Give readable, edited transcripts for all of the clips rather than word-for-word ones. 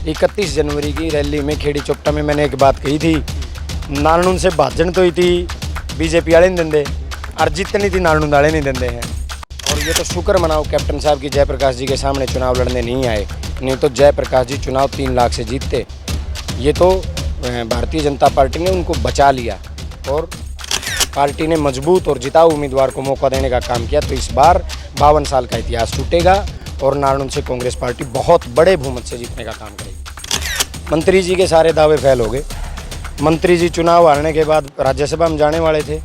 31 जनवरी की रैली में खेड़ी चोपटा में मैंने एक बात कही थी, नालनून से भाजन तो ही थी बीजेपी वाले नहीं देंगे और जितनी थी नालनून वाले नहीं देंगे हैं। और ये तो शुक्र मनाओ कैप्टन साहब की जयप्रकाश जी के सामने चुनाव लड़ने नहीं आए, नहीं तो जयप्रकाश जी चुनाव 3 लाख से जीतते। ये तो भारतीय जनता पार्टी ने उनको बचा लिया और पार्टी ने मजबूत और जिताऊ उम्मीदवार को मौका देने का काम किया। तो इस बार 52 साल का इतिहास टूटेगा और नालनून से कांग्रेस पार्टी बहुत बड़े बहुमत से जीतने का काम करेगी। मंत्री जी के सारे दावे फेल हो गए। मंत्री जी चुनाव हारने के बाद राज्यसभा में जाने वाले थे।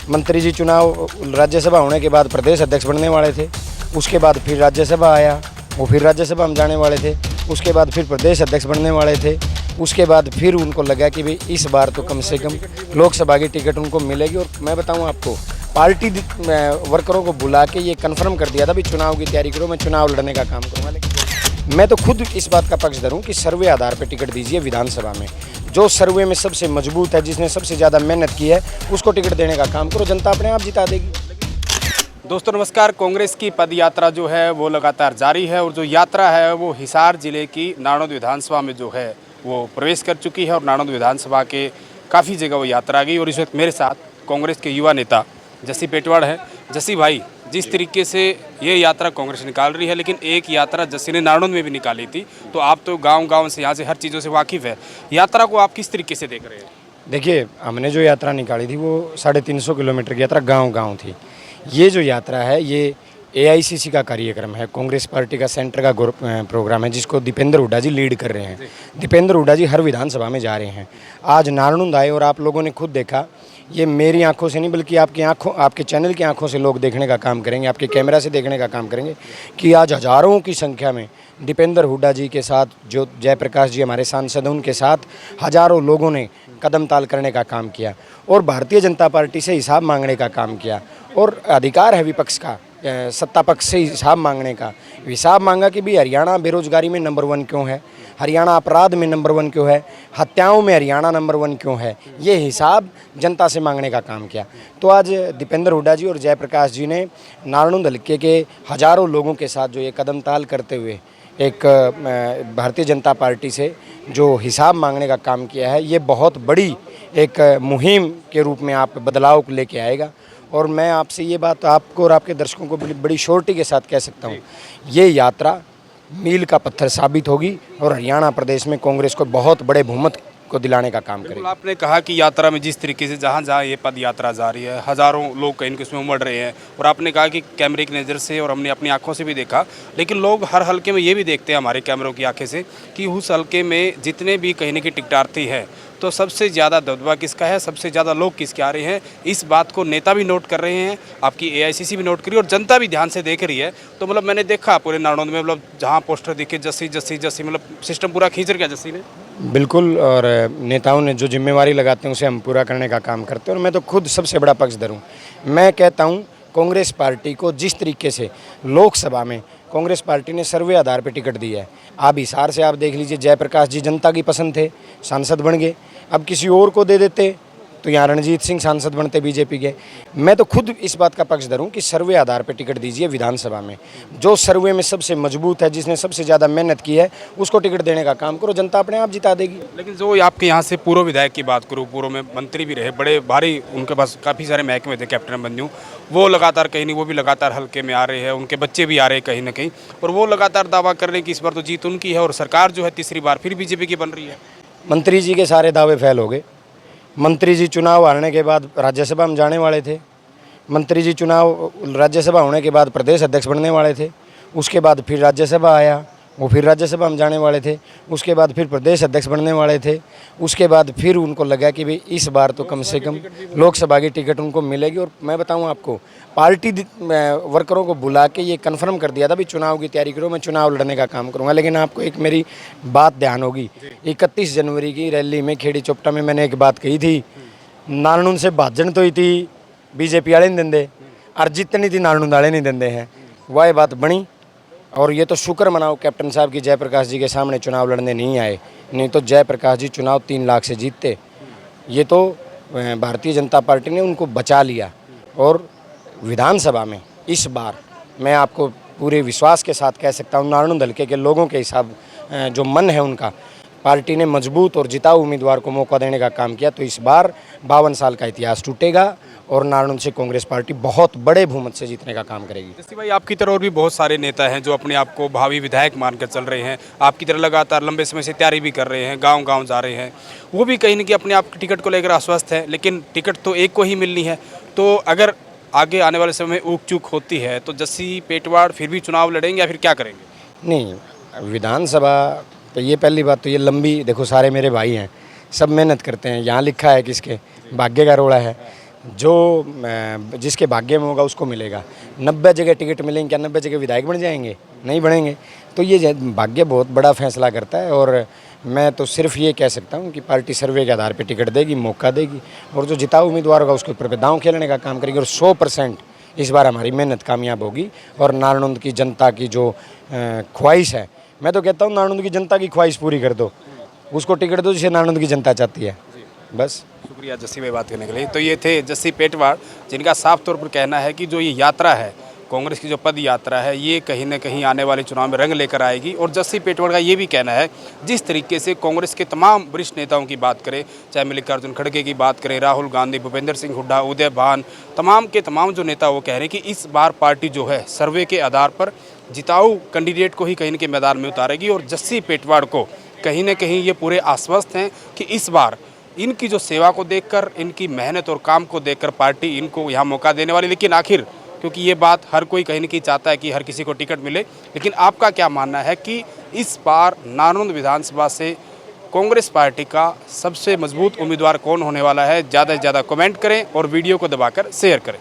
मंत्री जी चुनाव राज्यसभा होने के बाद प्रदेश अध्यक्ष बनने वाले थे। उसके बाद फिर राज्यसभा आया, वो फिर राज्यसभा में जाने वाले थे। उसके बाद फिर प्रदेश अध्यक्ष बनने वाले थे। उसके बाद फिर उनको लगा कि भाई इस बार तो कम से कम लोकसभा की टिकट उनको मिलेगी। और मैं बताऊं आपको, पार्टी वर्करों को बुला के ये कन्फर्म कर दिया था भी चुनाव की तैयारी करो, मैं चुनाव लड़ने का काम करूँगा। लेकिन मैं तो खुद इस बात का पक्षधर हूँ कि सर्वे आधार पर टिकट दीजिए। विधानसभा में जो सर्वे में सबसे मजबूत है, जिसने सबसे ज़्यादा मेहनत की है, उसको टिकट देने का काम करो, जनता अपने आप जिता देगी। दोस्तों नमस्कार। कांग्रेस की पद यात्रा जो है वो लगातार जारी है और जो यात्रा है वो हिसार जिले की नारनौद विधानसभा में जो है वो प्रवेश कर चुकी है और नारनौद विधानसभा के काफ़ी जगह वो यात्रा गई। और इस वक्त मेरे साथ कांग्रेस के युवा नेता जस्सी पेटवाड़ हैं। जस्सी भाई, जिस तरीके से ये यात्रा कांग्रेस निकाल रही है, लेकिन एक यात्रा जस्सी ने नारनौद में भी निकाली थी, तो आप तो गांव-गांव से यहाँ से हर चीज़ों से वाकिफ़ है, यात्रा को आप किस तरीके से देख रहे हैं? देखिए, हमने जो यात्रा निकाली थी वो 350 किलोमीटर की यात्रा गांव-गांव थी। ये जो यात्रा है ये एआईसीसी का कार्यक्रम है, कांग्रेस पार्टी का सेंटर का प्रोग्राम है, जिसको दीपेंद्र हुड्डा जी लीड कर रहे हैं। दीपेंद्र हुड्डा जी हर विधानसभा में जा रहे हैं। आज नारनौद आए और आप लोगों ने खुद देखा, ये मेरी आंखों से नहीं बल्कि आपके चैनल की आंखों से लोग देखने का काम करेंगे, आपके कैमरा से देखने का काम करेंगे कि आज हज़ारों की संख्या में दीपेंद्र हुड्डा जी के साथ, जो जयप्रकाश जी हमारे सांसद हैं, उनके साथ हज़ारों लोगों ने कदम ताल करने का काम किया और भारतीय जनता पार्टी से हिसाब मांगने का काम किया। और अधिकार है विपक्ष का, सत्ता पक्ष से हिसाब मांगने का। हिसाब मांगा कि भाई हरियाणा बेरोजगारी में नंबर 1 क्यों है, हरियाणा अपराध में नंबर 1 क्यों है, हत्याओं में हरियाणा नंबर 1 क्यों है, ये हिसाब जनता से मांगने का काम किया। तो आज दीपेंद्र हुड्डा जी और जयप्रकाश जी ने नारनौद हल्के के हज़ारों लोगों के साथ जो ये कदम ताल करते हुए एक भारतीय जनता पार्टी से जो हिसाब मांगने का काम किया है, ये बहुत बड़ी एक मुहिम के रूप में आप बदलाव को लेके आएगा। और मैं आपसे ये बात आपको और आपके दर्शकों को बड़ी श्योरिटी के साथ कह सकता हूँ, ये यात्रा मील का पत्थर साबित होगी और हरियाणा प्रदेश में कांग्रेस को बहुत बड़े बहुमत को दिलाने का काम करेगी। आपने कहा कि यात्रा में जिस तरीके से जहाँ जहाँ ये पद यात्रा जारी है, हज़ारों लोग कहीं न उसमें उमड़ रहे हैं और आपने कहा कि कैमरे की नज़र से और हमने अपनी आंखों से भी देखा, लेकिन लोग हर हल्के में ये भी देखते हैं हमारे कैमरों की आंखें से कि उस हल्के में जितने भी कहीं न कहीं टिकटार्थी है तो सबसे ज़्यादा दबदबा किसका है, सबसे ज़्यादा लोग किसके आ रहे हैं। इस बात को नेता भी नोट कर रहे हैं, आपकी एआईसीसी भी नोट करी और जनता भी ध्यान से देख रही है। तो मतलब मैंने देखा पूरे नारनौद में, मतलब जहाँ पोस्टर दिखे जस्सी जस्सी जस्सी, मतलब सिस्टम पूरा खींच रखा जस्सी ने। बिल्कुल, और नेताओं ने जो जिम्मेवारी लगाते हैं उसे हम पूरा करने का काम करते हैं और मैं तो खुद सबसे बड़ा पक्षधर हूँ। मैं कहता हूँ कांग्रेस पार्टी को जिस तरीके से लोकसभा में कांग्रेस पार्टी ने सर्वे आधार पर टिकट दी है, आप हिसार से आप देख लीजिए, जयप्रकाश जी जनता की पसंद थे, सांसद बन गए। अब किसी और को दे देते तो यहाँ रणजीत सिंह सांसद बनते बीजेपी के। मैं तो खुद इस बात का पक्षधर हूँ कि सर्वे आधार पर टिकट दीजिए। विधानसभा में जो सर्वे में सबसे मजबूत है, जिसने सबसे ज़्यादा मेहनत की है, उसको टिकट देने का काम करो, जनता अपने आप जिता देगी। लेकिन जो आपके यहाँ से पूर्व विधायक की बात करूँ, पूर्व में मंत्री भी रहे, बड़े भारी उनके पास काफ़ी सारे महकमे थे, कैप्टन बंजू, वो लगातार कहीं नहीं, वो भी लगातार हल्के में आ रहे हैं, उनके बच्चे भी आ रहे हैं कहीं ना कहीं, और वो लगातार दावा कर रहे हैं कि इस बार तो जीत उनकी है और सरकार जो है तीसरी बार फिर बीजेपी की बन रही है। मंत्री जी के सारे दावे फेल हो गए। मंत्री जी चुनाव हारने के बाद राज्यसभा में जाने वाले थे। मंत्री जी चुनाव राज्यसभा होने के बाद प्रदेश अध्यक्ष बनने वाले थे। उसके बाद फिर राज्यसभा आया, वो फिर राज्यसभा में जाने वाले थे। उसके बाद फिर प्रदेश अध्यक्ष बनने वाले थे। उसके बाद फिर उनको लगा कि भाई इस बार तो कम से कम लोकसभा की टिकट उनको मिलेगी। और मैं बताऊं आपको, पार्टी वर्करों को बुला के ये कन्फर्म कर दिया था भी चुनाव की तैयारी करो, मैं चुनाव लड़ने का काम करूँगा। लेकिन आपको एक मेरी बात ध्यान होगी, 31 जनवरी की रैली में खेड़ी चोपटा में मैंने एक बात कही थी, नालनून से भाजन तो ही थी बीजेपी वाले नहीं देंगे और जितनी थी नालनून वाले नहीं देंगे हैं। वह बात बनी और ये तो शुक्र मनाओ कैप्टन साहब की जयप्रकाश जी के सामने चुनाव लड़ने नहीं आए, नहीं तो जयप्रकाश जी चुनाव 3 लाख से जीतते। ये तो भारतीय जनता पार्टी ने उनको बचा लिया और विधानसभा में इस बार मैं आपको पूरे विश्वास के साथ कह सकता हूँ, नारनौद हल्के के लोगों के हिसाब जो मन है उनका, पार्टी ने मजबूत और जिताऊ उम्मीदवार को मौका देने का काम किया, तो इस बार 52 साल का इतिहास टूटेगा और नारायण से कांग्रेस पार्टी बहुत बड़े बहुमत से जीतने का काम करेगी। जैसे भाई आपकी तरह और भी बहुत सारे नेता हैं जो अपने आप को भावी विधायक मानकर चल रहे हैं, आपकी तरह लगातार लंबे समय से तैयारी भी कर रहे हैं, गांव-गांव जा रहे हैं, वो भी कहीं न कहीं अपने आप की टिकट को लेकर आश्वस्त है, लेकिन टिकट तो एक को ही मिलनी है। तो अगर आगे आने वाले समय में ऊक चूक होती है तो जस्सी पेटवाड़ फिर भी चुनाव लड़ेंगे या फिर क्या करेंगे? नहीं, विधानसभा तो ये पहली बात तो ये लंबी, देखो सारे मेरे भाई हैं, सब मेहनत करते हैं, यहाँ लिखा है किसके भाग्य का रोड़ा है, जो जिसके भाग्य में होगा उसको मिलेगा। 90 जगह टिकट मिलेंगे, क्या 90 जगह विधायक बन जाएंगे? नहीं बनेंगे। तो ये भाग्य बहुत बड़ा फैसला करता है, और मैं तो सिर्फ ये कह सकता हूँ कि पार्टी सर्वे के आधार पर ख्वाहिश देगी, मौका देगी, और जो जिताऊ उम्मीदवार होगा उसके ऊपर दांव खेलने का काम करेगी, और 100% इस बार हमारी मेहनत कामयाब होगी। और नारायण की जनता की जो ख्वाहिश है, मैं तो कहता हूँ नारायण की जनता की ख्वाहिश पूरी कर दो, उसको टिकट दो जिसे नारायण की जनता चाहती है, बस। शुक्रिया जस्सी भाई बात करने के लिए। तो ये थे जस्सी पेटवाड़, जिनका साफ तौर पर कहना है कि जो ये यात्रा है, कांग्रेस की जो पद यात्रा है, ये कहीं न कहीं आने वाले चुनाव में रंग लेकर आएगी। और जस्सी पेटवाड़ का ये भी कहना है, जिस तरीके से कांग्रेस के तमाम वरिष्ठ नेताओं की बात करें, चाहे मल्लिकार्जुन खड़गे की बात करें, राहुल गांधी, भूपेंद्र सिंह हुड्डा, उदय भान, तमाम के तमाम जो नेता वो कह रहे हैं कि इस बार पार्टी जो है सर्वे के आधार पर जिताऊ कैंडिडेट को ही कहीं न कहीं मैदान में उतारेगी। और जस्सी पेटवाड़ को कहीं न कहीं ये पूरे आश्वस्त हैं कि इस बार इनकी जो सेवा को देखकर, इनकी मेहनत और काम को देखकर पार्टी इनको यहाँ मौका देने वाली। लेकिन आखिर, क्योंकि ये बात हर कोई कहीं न कहीं चाहता है कि हर किसी को टिकट मिले, लेकिन आपका क्या मानना है कि इस बार नारनौंद विधानसभा से कांग्रेस पार्टी का सबसे मजबूत उम्मीदवार कौन होने वाला है? ज़्यादा से ज़्यादा कमेंट करें और वीडियो को दबाकर शेयर करें।